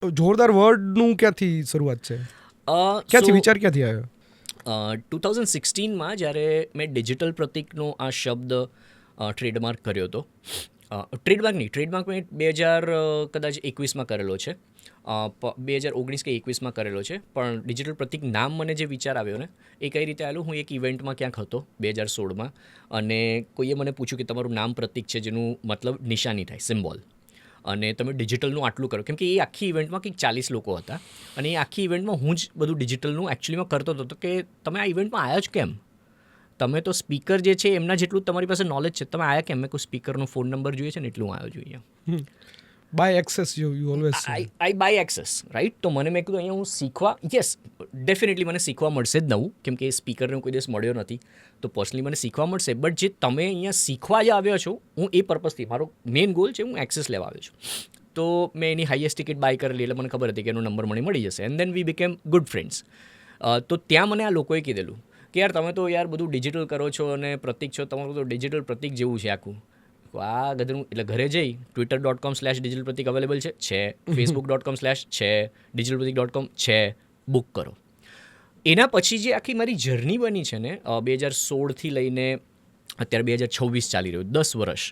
જોરદાર વર્ડનું ક્યાંથી શરૂઆત છે, ક્યાંથી વિચાર ક્યાંથી આવ્યો? 2016માં જ્યારે મેં ડિજિટલ પ્રતિકનો આ શબ્દ ટ્રેડમાર્ક કર્યો હતો, ટ્રેડમાર્ક મેં 2021માં કરેલો છે, 2019 કે 21માં કરેલો છે, પણ ડિજિટલ પ્રતિક નામ મને જે વિચાર આવ્યો ને એ કઈ રીતે આવ્યું, હું એક ઇવેન્ટમાં ક્યાંક હતો 2016માં, અને કોઈએ મને પૂછ્યું કે તમારું નામ પ્રતિક છે જેનું મતલબ નિશાની થાય, સિમ્બોલ, અને તમે ડિજિટલનું આટલું કરો, કેમ કે એ આખી ઇવેન્ટમાં કંઈક 40 લોકો હતા, અને એ આખી ઇવેન્ટમાં હું જ બધું ડિજિટલનું એકચ્યુઅલીમાં કરતો હતો કે તમે આ ઇવેન્ટમાં આવ્યા જ કેમ? તમે તો સ્પીકર જે છે એમના જેટલું તમારી પાસે નોલેજ છે, તમે આવ્યા કેમ? મેં કોઈ સ્પીકરનો ફોન નંબર જોઈએ છે ને એટલું આવ્યો જોઈએ. By access you always I by access, right? તો મને મેં કીધું અહીંયા હું શીખવા, યસ ડેફિનેટલી મને શીખવા મળશે જ નવું, કેમ કે એ સ્પીકરને કોઈ દિવસ મળ્યો નથી, તો પર્સનલી મને શીખવા મળશે, બટ જે તમે અહીંયા શીખવા જ આવ્યો છો, હું એ પર્પઝથી, મારો મેઇન ગોલ છે હું એક્સેસ લેવા આવ્યો છું. તો મેં એની હાઈએસ્ટ ટિકિટ બાય કરેલી, એટલે મને ખબર હતી કે એનો નંબર મને મળી જશે, and then we became good friends. તો ત્યાં મને આ લોકોએ કીધેલું કે યાર તમે તો યાર બધું ડિજિટલ કરો છો અને પ્રતિક છો, તમારું તો ડિજિટલ પ્રતિક જેવું છે આખું. આ ગધનું, એટલે ઘરે જઈ twitter.com/digital pratik અવેલેબલ છે, facebook.com/ છે, digitalpratik.com છે, બુક કરો. એના પછી જે આખી મારી જર્ની બની છે ને, 2016થી લઈને અત્યારે 2026 ચાલી રહ્યું, 10 વર્ષ,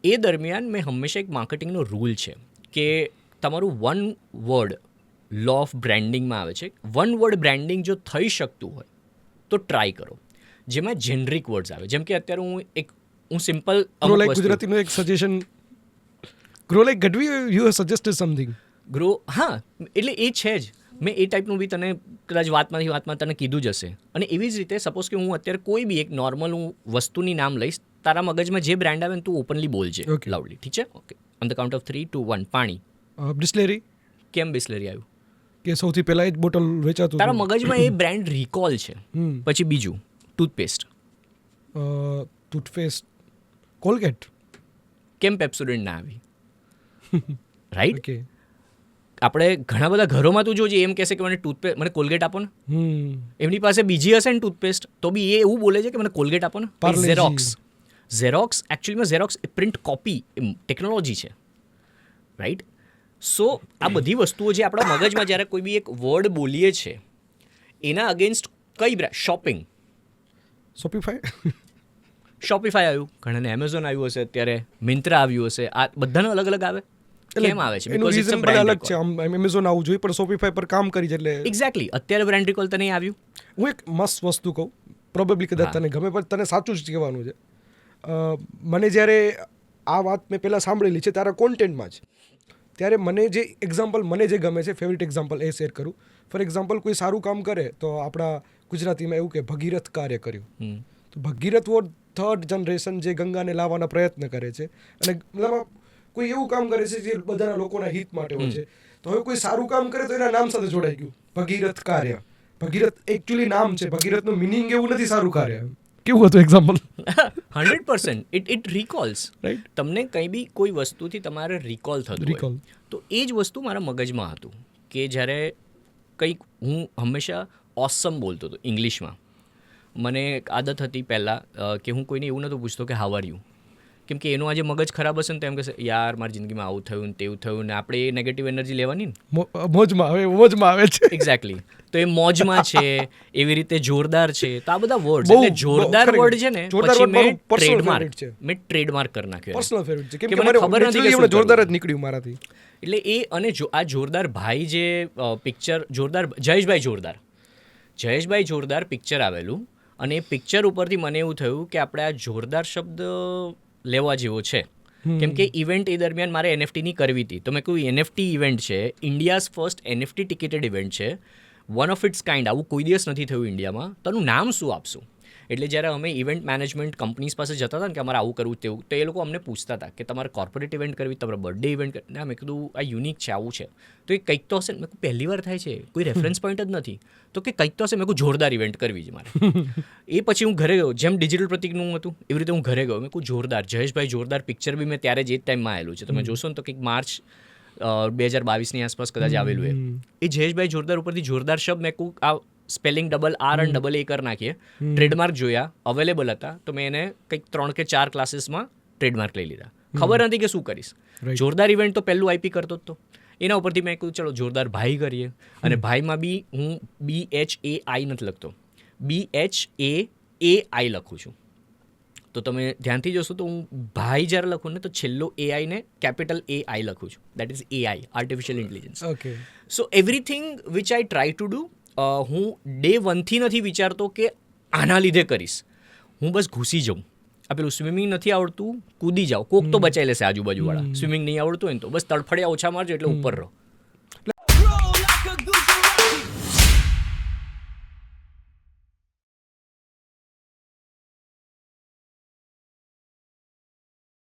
એ દરમિયાન મેં હંમેશા એક માર્કેટિંગનો રૂલ છે કે તમારું વન વર્ડ લો ઓફ બ્રાન્ડિંગમાં આવે છે, વન વર્ડ બ્રાન્ડિંગ જો થઈ શકતું હોય તો ટ્રાય કરો, જેમાં જેનરિક વર્ડ્સ આવે. જેમ કે અત્યારે હું સિમ્પલ ગ્રો લાઈક ગુજરાતીનું એક suggestion, grow like Gadhvi, you have suggested something. Grow, હા, એટલે એ છે જ, મેં એ ટાઈપનું બી તને કદાચ વાતમાં તને કીધું જ હશે. અને એવી જ રીતે સપોઝ કે હું અત્યારે કોઈ બી એક નોર્મલ હું વસ્તુની નામ લઈશ, તારા મગજમાં જે બ્રાન્ડ આવે ને તું ઓપનલી બોલજે લાઉડલી, ઠીક છે? Okay, on the count of 3, 2, 1, પાણી. બિસ્લેરી. કેમ બિસ્લેરી આવ્યું? કે સૌથી પહેલા એ જ બોટલ વેચાતું તારા મગજમાં એ બ્રાન્ડ રિકોલ છે. પછી બીજું ટૂથપેસ્ટ, ટૂથપેસ્ટ કોલગેટ. કેમ પેપ્સોડન્ટ ના આવી? રાઈટ? ઓકે. આપણે ઘણા બધા ઘરોમાં તું જોજે એમ કહેશે કે મને કોલગેટ આપો ને, એમની પાસે બીજી હશે ને ટૂથપેસ્ટ તો બી એ એવું બોલે છે કે મને કોલગેટ આપો ને. ઝેરોક્સ એકચ્યુઅલીમાં ઝેરોક્સ એ પ્રિન્ટ કોપી ટેકનોલોજી છે, રાઈટ? સો આ બધી વસ્તુઓ જે આપણા મગજમાં જ્યારે કોઈ બી એક વર્ડ બોલીએ છે એના અગેન્સ્ટ કઈ બ્રાન્ડ, શોપિફાય આવ્યું, ઘણાને એમેઝોન આવ્યું હશે, અત્યારે મિન્ત્રા આવ્યું હશે, આ બધાનો અલગ અલગ આવે. કેમ આવે છે? એનું રીઝન પણ અલગ છે. એમેઝોન આવવું જોઈએ પણ શોપિફાય પર કામ કરી છે એટલે એક્ઝેક્ટલી. અત્યારે બ્રાન્ડ રિકોલ તને આવ્યું. હું એક મસ્ત વસ્તુ કહું, પ્રોબેબલી કદાચ તને ગમે પણ તને સાચું જ કહેવાનું છે. મને જ્યારે આ વાત મેં પહેલાં સાંભળેલી છે તારા કોન્ટેન્ટમાં જ, ત્યારે મને જે એક્ઝામ્પલ મને જે ગમે છે, ફેવરિટ એક્ઝામ્પલ એ શેર કરું. ફોર એક્ઝામ્પલ કોઈ સારું કામ કરે તો આપણા ગુજરાતીમાં એવું કે ભગીરથ કાર્ય કર્યું. તો ભગીરથ વર્ડ થર્ડ જનરેશન જે ગંગાને લાવવાના પ્રયત્ન કરે છે, અને મતલબ કોઈ એવું કામ કરે છે જે બધાના લોકોના હિત માટે હોય છે. તો હવે કોઈ સારું કામ કરે તો એના નામ સાથે જોડાઈ ગયું, ભગીરથ કાર્ય. ભગીરથ એકચ્યુઅલી નામ છે, ભગીરથનું મિનિંગ એવું નથી સારું કાર્ય. કેવું હતું એક્ઝામ્પલ? 100% it રિકોલ્સ, right? તમને કંઈ બી કોઈ વસ્તુથી તમારે રિકોલ થતું હોય તો એ જ વસ્તુ મારા મગજમાં હતું કે જ્યારે કંઈક હું હંમેશા ઓસમ બોલતો હતો ઇંગ્લિશમાં. મને એક આદત હતી પહેલાં કે હું કોઈને એવું નહોતું પૂછતો કે હાઉ આર યુ, કેમ કે એનું આજે મગજ ખરાબ હશે ને તો એમ કહેશે યાર મારી જિંદગીમાં આવું થયું ને તેવું થયું ને, આપણે એ નેગેટિવ એનર્જી લેવાની ને, મોજમાં આવે છે. એક્ઝેક્ટલી. તો એ મોજમાં છે, એવી રીતે જોરદાર છે, તો આ બધા વર્ડ, એટલે જોરદાર વર્ડ છે ને, પછી મેં ટ્રેડમાર્ક કરી નાખ્યો. પર્સનલ ફેવરિટ છે, કેમ કે મને ખબર નથી કે જોરદાર જ નીકળ્યું મારાથી. એટલે એ, અને આ જોરદાર ભાઈ જે પિક્ચર, જોરદાર જયેશભાઈ જોરદાર પિક્ચર આવેલું, અને એ પિક્ચર ઉપરથી મને એવું થયું કે આપણે આ જોરદાર શબ્દ લેવા જેવો છે. કેમ કે ઇવેન્ટ એ દરમિયાન મારે એનએફટીની કરવી હતી, તો મેં કહ્યું એનએફટી ઇવેન્ટ છે, ઇન્ડિયાઝ ફર્સ્ટ એનએફટી ટિકિટેડ ઇવેન્ટ છે, વન ઓફ ઇટ્સ કાઇન્ડ, આવું કોઈ દિવસ નથી થયું ઇન્ડિયામાં, તો આનું નામ શું આપશું? એટલે જ્યારે અમે ઇવેન્ટ મેનેજમેન્ટ કંપનીઝ પાસે જતા હતા ને કે અમારે આવું કરવું તેવું, તો એ લોકો અમને પૂછતા હતા કે તમારે કોર્પોરેટ ઇવેન્ટ કરવી, તમારે બર્થડે ઇવેન્ટ કરવી. ના, મેં કીધું આ યુનિક છે, આવું છે, તો એ કંઈક તો હશે ને. મેં કહું પહેલી વાર થાય છે, કોઈ રેફરન્સ પોઈન્ટ જ નથી, તો કે કંઈક તો હશે. મેં કહું જોરદાર ઇવેન્ટ કરવી છે મારે. એ પછી હું ઘરે ગયો, જેમ ડિજિટલ પ્રતિકનું હતું એવી રીતે હું ઘરે ગયો. મેં કહું જોરદાર, જયેશભાઈ જોરદાર પિક્ચર બી મેં ત્યારે જ એ ટાઈમમાં આવેલું છે, તમે જોશો ને તો કંઈક માર્ચ 2022ની આસપાસ કદાચ આવેલું. એ જયેશભાઈ જોરદાર ઉપરથી જોરદાર શબ્દ મેં કહું આ સ્પેલિંગ RR કરી નાખીએ, ટ્રેડમાર્ક જોયા, અવેલેબલ હતા, તો મેં એને કંઈક 3 કે 4 ક્લાસીસમાં ટ્રેડમાર્ક લઈ લીધા. ખબર નથી કે શું કરીશ. જોરદાર ઇવેન્ટ તો પહેલું આઈપી કરતો હતો. એના ઉપરથી મેં કીધું ચલો જોરદાર ભાઈ કરીએ. અને ભાઈમાં બી હું BHAI નથી લખતો, BHAAI લખું છું. તો તમે ધ્યાનથી જોશો તો હું ભાઈ જ્યારે લખું ને તો છેલ્લો AI ને કેપિટલ AI લખું છું. That is AI, artificial intelligence. Okay. So everything which I try to do, હું ડે 1થી નથી વિચારતો કે આના લીધે કરીશ. હું બસ ઘૂસી જાઉં. આ પેલું સ્વિમિંગ નથી આવડતું, કૂદી જાઓ, કોક તો બચાવી લેશે આજુબાજુવાળા. સ્વિમિંગ નહીં આવડતું હોય ને તો બસ તડફડિયા ઓછા મારજો એટલે ઉપર રહો.